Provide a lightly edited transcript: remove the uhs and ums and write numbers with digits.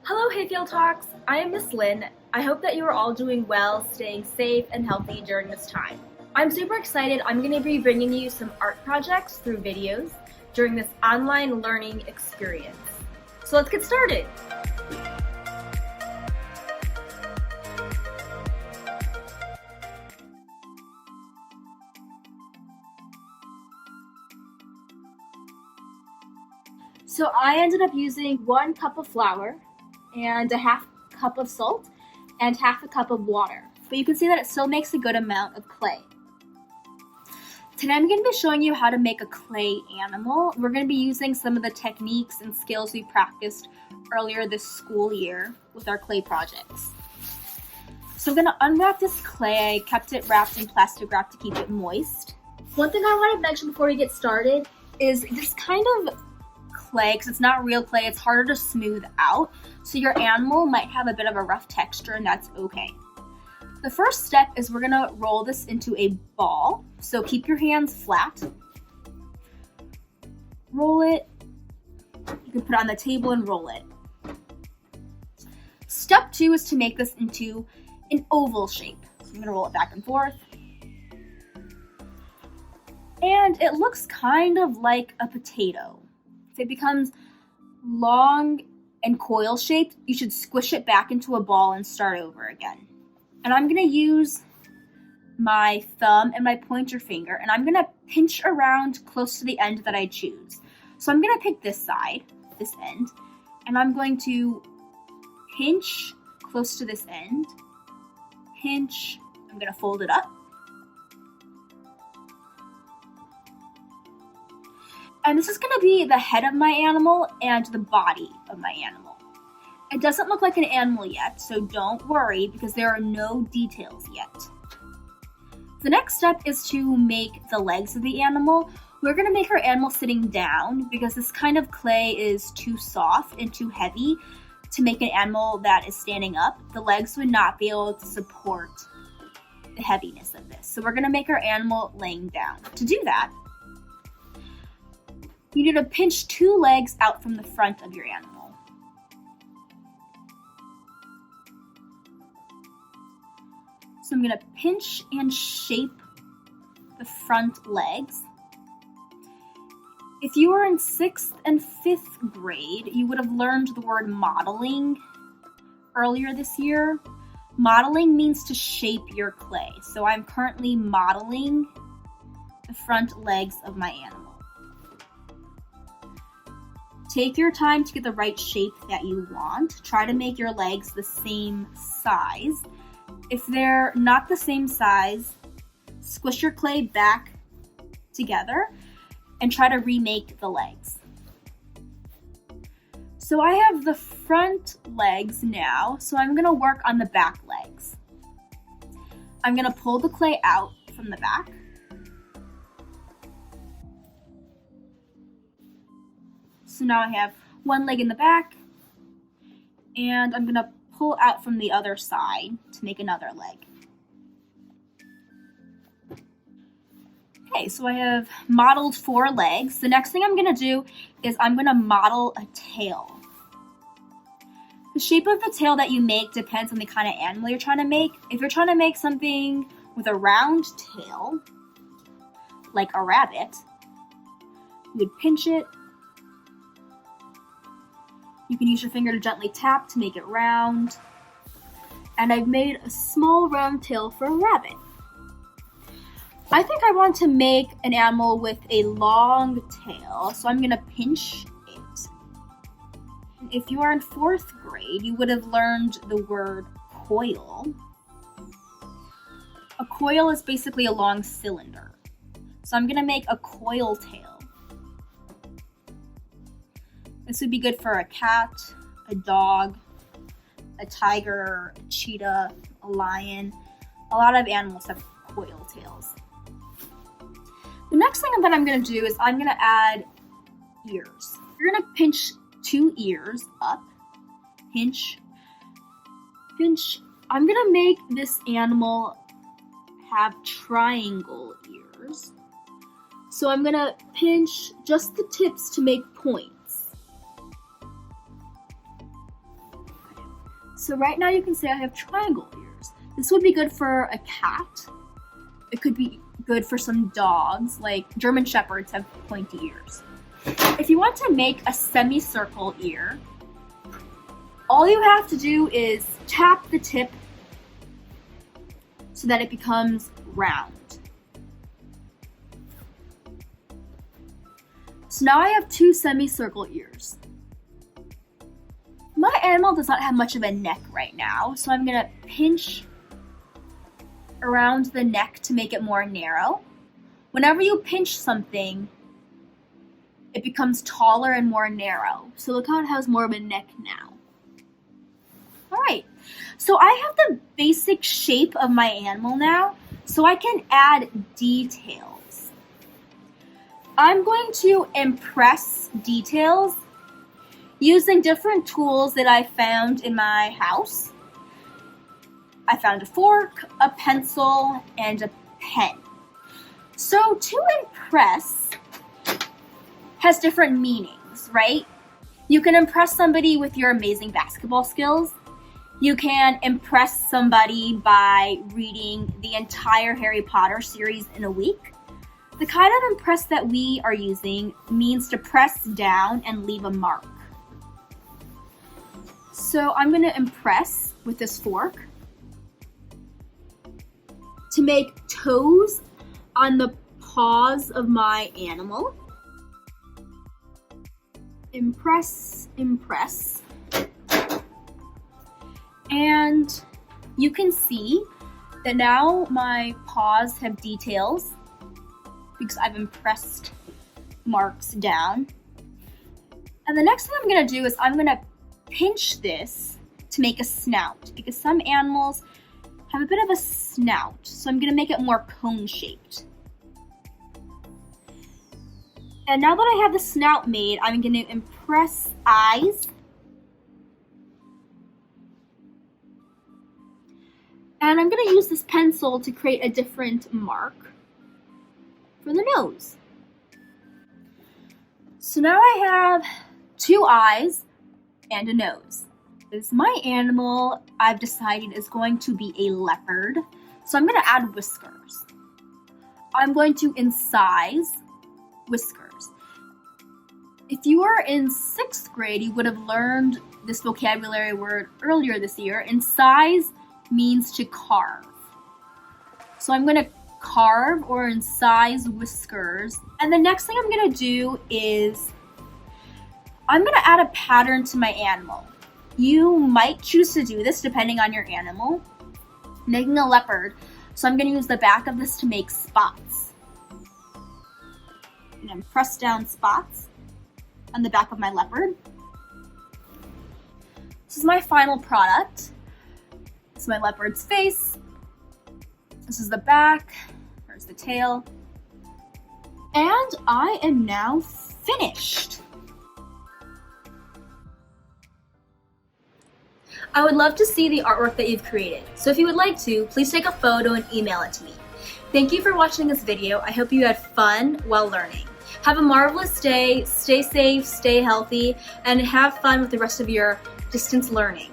Hello Hayfield Talks, I am Miss Lynn. I hope that you are all doing well, staying safe and healthy during this time. I'm super excited. I'm going to be bringing you some art projects through videos during this online learning experience. So let's get started. So I ended up using 1 cup of flour and a half cup of salt and half a cup of water. But you can see that it still makes a good amount of clay. Today I'm going to be showing you how to make a clay animal. We're going to be using some of the techniques and skills we practiced earlier this school year with our clay projects. So I'm going to unwrap this clay. I kept it wrapped in plastic wrap to keep it moist. One thing I want to mention before we get started is this kind of clay, because it's not real clay, it's harder to smooth out, so your animal might have a bit of a rough texture, and that's okay. The first step is we're gonna roll this into a ball, so keep your hands flat. Roll it. You can put it on the table and roll it. Step 2 is to make this into an oval shape. So I'm gonna roll it back and forth. And it looks kind of like a potato. If it becomes long and coil shaped, you should squish it back into a ball and start over again. And I'm gonna use my thumb and my pointer finger, and I'm gonna pinch around close to the end that I choose. So I'm gonna pick this side, this end, and I'm going to pinch close to this end, pinch, I'm gonna fold it up. And this is going to be the head of my animal and the body of my animal. It doesn't look like an animal yet, so don't worry because there are no details yet. The next step is to make the legs of the animal. We're going to make our animal sitting down because this kind of clay is too soft and too heavy to make an animal that is standing up. The legs would not be able to support the heaviness of this. So we're going to make our animal laying down. To do that, you need to pinch 2 legs out from the front of your animal. So I'm going to pinch and shape the front legs. If you were in 6th and 5th grade, you would have learned the word modeling earlier this year. Modeling means to shape your clay. So I'm currently modeling the front legs of my animal. Take your time to get the right shape that you want. Try to make your legs the same size. If they're not the same size, squish your clay back together and try to remake the legs. So I have the front legs now, so I'm gonna work on the back legs. I'm gonna pull the clay out from the back. So now I have 1 leg in the back, and I'm gonna pull out from the other side to make another leg. Okay, so I have modeled 4 legs. The next thing I'm gonna do is I'm gonna model a tail. The shape of the tail that you make depends on the kind of animal you're trying to make. If you're trying to make something with a round tail, like a rabbit, you would pinch it. You can use your finger to gently tap to make it round. And I've made a small round tail for a rabbit. I think I want to make an animal with a long tail, so I'm gonna pinch it. If you are in 4th grade, you would have learned the word coil. A coil is basically a long cylinder. So I'm gonna make a coil tail. This would be good for a cat, a dog, a tiger, a cheetah, a lion. A lot of animals have coil tails. The next thing that I'm going to do is I'm going to add ears. You're going to pinch 2 ears up. Pinch, pinch. I'm going to make this animal have triangle ears. So I'm going to pinch just the tips to make points. So right now you can say I have triangle ears. This would be good for a cat. It could be good for some dogs, like German Shepherds have pointy ears. If you want to make a semicircle ear, all you have to do is tap the tip so that it becomes round. So now I have 2 semicircle ears. My animal does not have much of a neck right now, so I'm gonna pinch around the neck to make it more narrow. Whenever you pinch something, it becomes taller and more narrow. So look how it has more of a neck now. All right, so I have the basic shape of my animal now, so I can add details. I'm going to impress details using different tools that I found in my house. I found a fork, a pencil, and a pen. So to impress has different meanings, right? You can impress somebody with your amazing basketball skills. You can impress somebody by reading the entire Harry Potter series in a week. The kind of impress that we are using means to press down and leave a mark. So I'm going to impress with this fork to make toes on the paws of my animal. Impress, impress. And you can see that now my paws have details because I've impressed marks down. And the next thing I'm gonna do is I'm gonna pinch this to make a snout because some animals have a bit of a snout. So I'm gonna make it more cone-shaped. And now that I have the snout made, I'm gonna impress eyes. And I'm gonna use this pencil to create a different mark for the nose. So now I have 2 eyes and a nose. This my animal, I've decided, is going to be a leopard. So I'm gonna add whiskers. I'm going to incise whiskers. If you were in 6th grade, you would have learned this vocabulary word earlier this year. Incise means to carve. So I'm gonna carve or incise whiskers. And the next thing I'm gonna do is I'm gonna add a pattern to my animal. You might choose to do this depending on your animal. I'm making a leopard, so I'm gonna use the back of this to make spots. And then press down spots on the back of my leopard. This is my final product. This is my leopard's face. This is the back. There's the tail. And I am now finished. I would love to see the artwork that you've created. So if you would like to, please take a photo and email it to me. Thank you for watching this video. I hope you had fun while learning. Have a marvelous day, stay safe, stay healthy, and have fun with the rest of your distance learning.